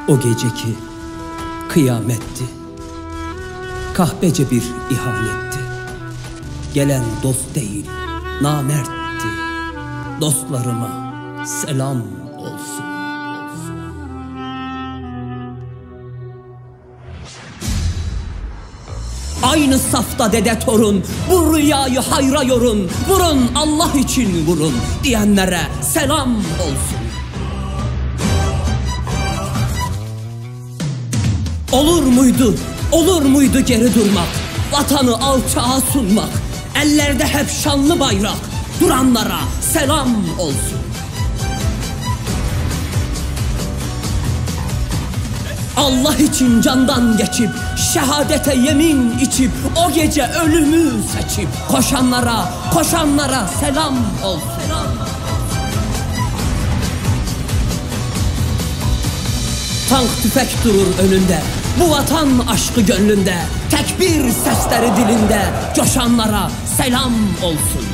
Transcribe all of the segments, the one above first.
O geceki kıyametti, kahpece bir ihanetti. Gelen dost değil, namertti. Dostlarıma selam olsun. Aynı safta dede torun, bu rüyayı hayra yorun. Vurun Allah için vurun diyenlere selam olsun. Olur muydu geri durmak, vatanı alçağa sunmak, ellerde hep şanlı bayrak, duranlara selam olsun. Allah için candan geçip, şehadete yemin içip, o gece ölümü seçip, koşanlara selam olsun. Tank tüfek durur önünde, bu vatan aşkı gönlünde, tekbir sesleri dilinde, coşanlara selam olsun.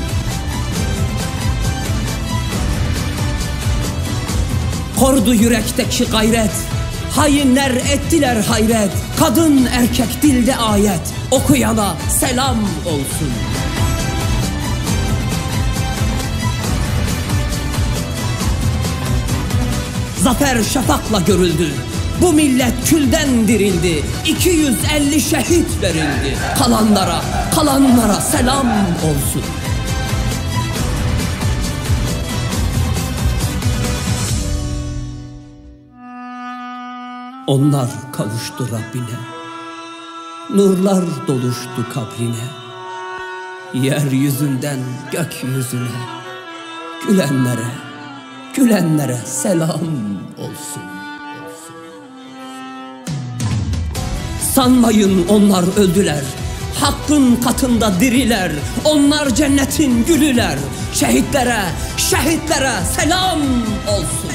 Kordu yürekteki gayret, hainler ettiler hayret, kadın erkek dilde ayet, okuyana selam olsun. Zafer şafakla görüldü, bu millet külden dirildi, 250 şehit verildi, kalanlara selam olsun. Onlar kavuştu Rabbine, nurlar doluştu kabrine, yeryüzünden gökyüzüne, gülenlere selam olsun. Sanmayın onlar öldüler, hakkın katında diriler, onlar cennetin gülüler, şehitlere selam olsun.